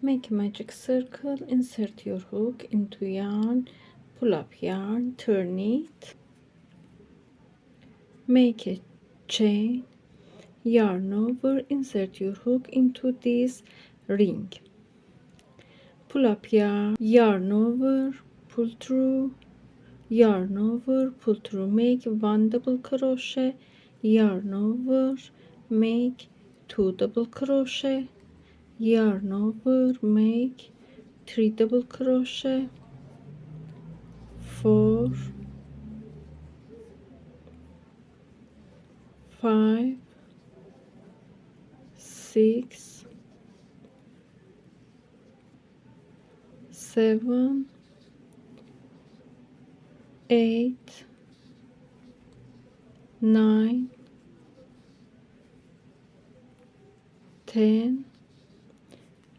Make a magic circle, insert your hook into yarn, pull up yarn, turn it, make a chain, yarn over, insert your hook into this ring, pull up yarn over, pull through, yarn over, pull through, make one double crochet, yarn over, make two double crochet, yarn over, make three double crochet, 4, 5, 6, 7, 8, 9, 10,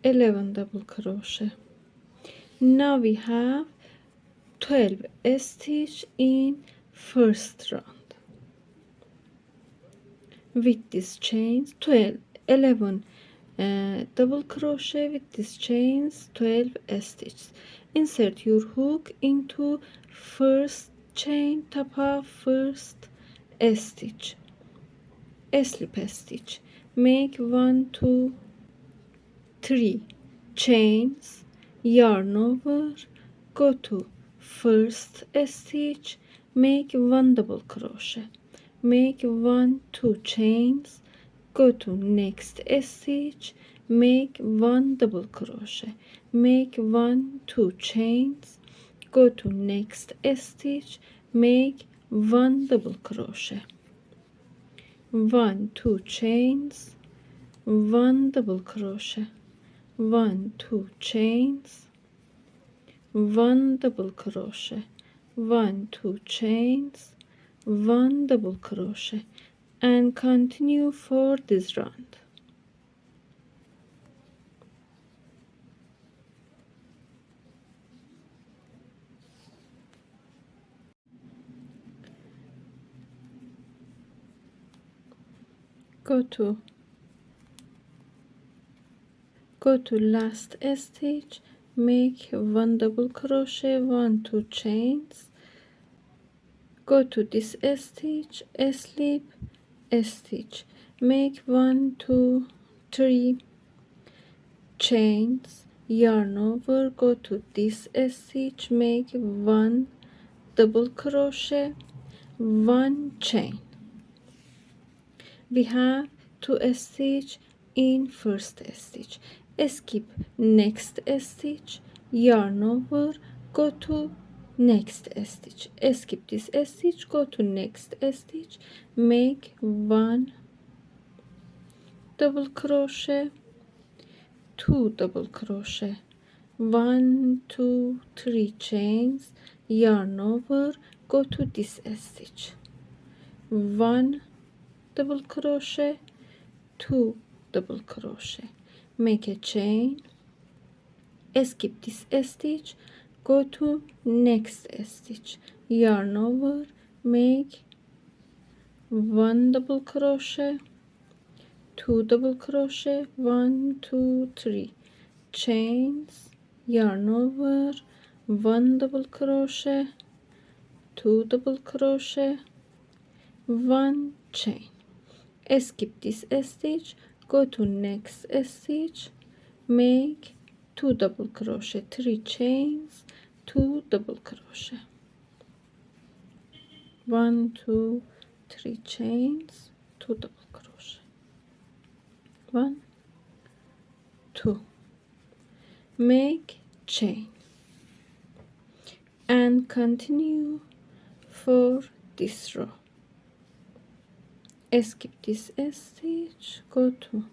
11 double crochet. Now we have 12 stitch in first round. With this chains 12, 11 double crochet with this chains, 12 stitches. Insert your hook into first chain, top of first stitch, slip stitch, make 1 2 3 chains, yarn over, go to first stitch, make 1 double crochet, make 1 2 chains, go to next stitch, make 1 double crochet, make 1 2 chains, go to next stitch, make 1 double crochet, 1 2 chains, 1 double crochet, 1 2 chains, 1 double crochet, 1 2 chains, 1 double crochet, and continue for this round. Go to last stitch, make 1 double crochet, 1 2 chains, go to this stitch, slip stitch, make 1 2 3 chains, yarn over, go to this stitch, make 1 double crochet, 1 chain. We have 2 stitch in first stitch, skip next stitch, yarn over, go to next stitch, skip this stitch, go to next stitch, make 1 double crochet, 2 double crochet, 1 2 3 chains, yarn over, go to this stitch, 1 double crochet, 2 double crochet, make a chain, skip this stitch, go to next stitch, yarn over, make 1 double crochet, 2 double crochet, 1 2 3 chains, yarn over, 1 double crochet, 2 double crochet, 1 chain, skip this stitch, go to next stitch, make 2 double crochet, 3 chains, 2 double crochet, 1 2 3 chains, 2 double crochet, 1 2, make chain, and continue for this row. Skip this stitch, go to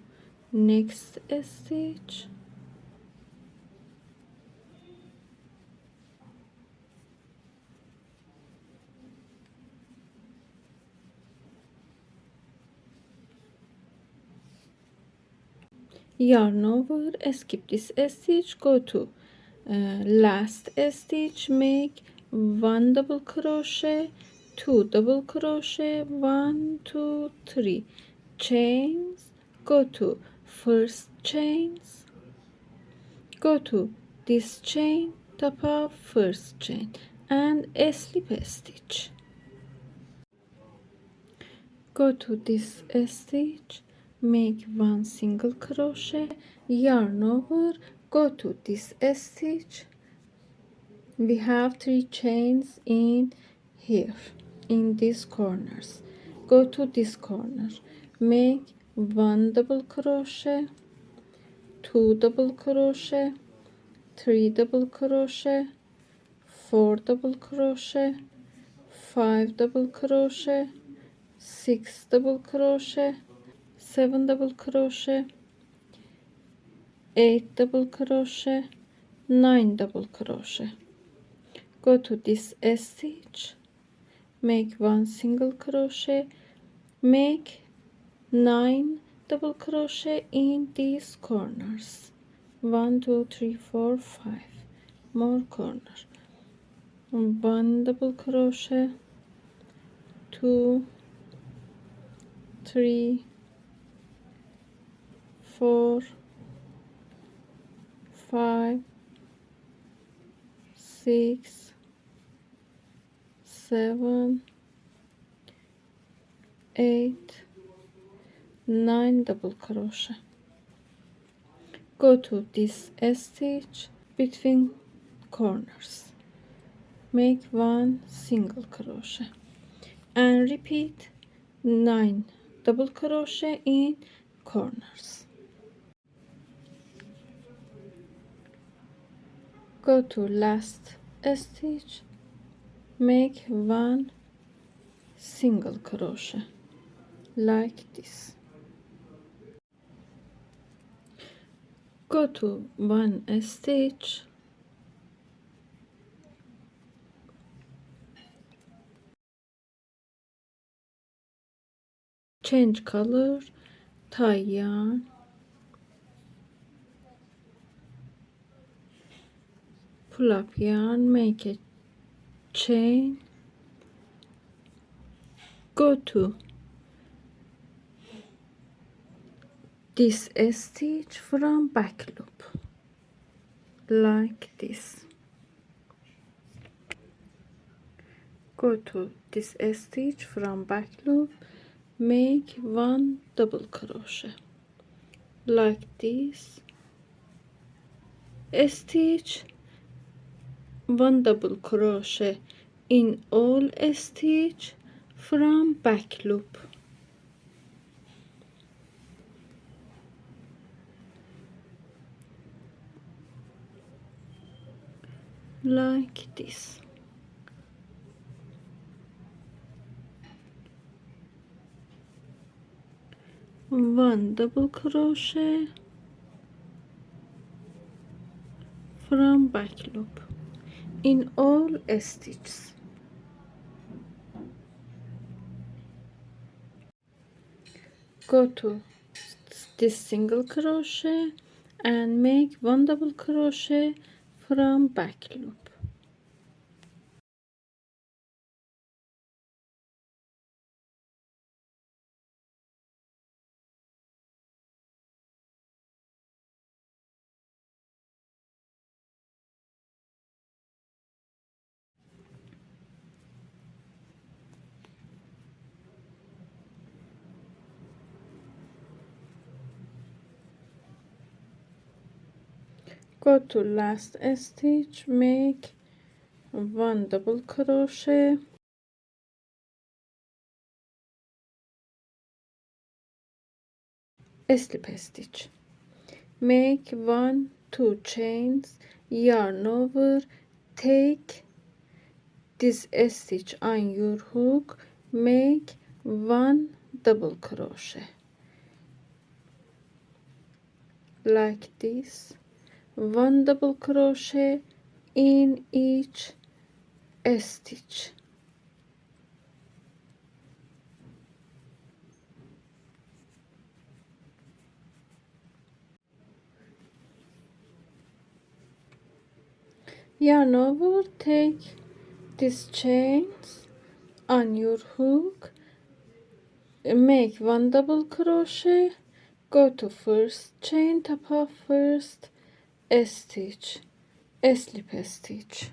next stitch, yarn over, skip this stitch, go to last stitch, make 1 double crochet, 2 double crochet, 1 2 3 chains, go to first chains, Go to this chain, top of first chain and a slip stitch. Go to this stitch, make one single crochet, yarn over, go to this stitch. We have 3 chains in here, in these corners. Go to this corner, make 1 double crochet, 2 double crochet, 3 double crochet, 4 double crochet, 5 double crochet, 6 double crochet, 7 double crochet, 8 double crochet, 9 double crochet. Go to this stitch, make 1 single crochet, make 9 double crochet in these corners. 1 2 3 4 5 more corners. 1 double crochet, 2 3 4 5 6 7 8 9 double crochet. Go to this stitch between corners, make 1 single crochet and repeat 9 double crochet in corners. Go to last stitch, make 1 single crochet like this. Go to 1 stitch, change color, tie yarn, pull up yarn, make a chain, go to this stitch from back loop like this. Go to this stitch from back loop, make 1 double crochet like this, stitch 1 double crochet in all stitch from back loop. Like this. One double crochet from back loop in all stitches. Go to this single crochet and make 1 double crochet from back loop. Go to last stitch, make 1 double crochet, slip stitch, make 1 2 chains, yarn over, take this stitch on your hook, make 1 double crochet like this, 1 double crochet in each stitch. Yarn over, take these chains on your hook, make 1 double crochet, go to first chain, top of first, a stitch, a slip stitch.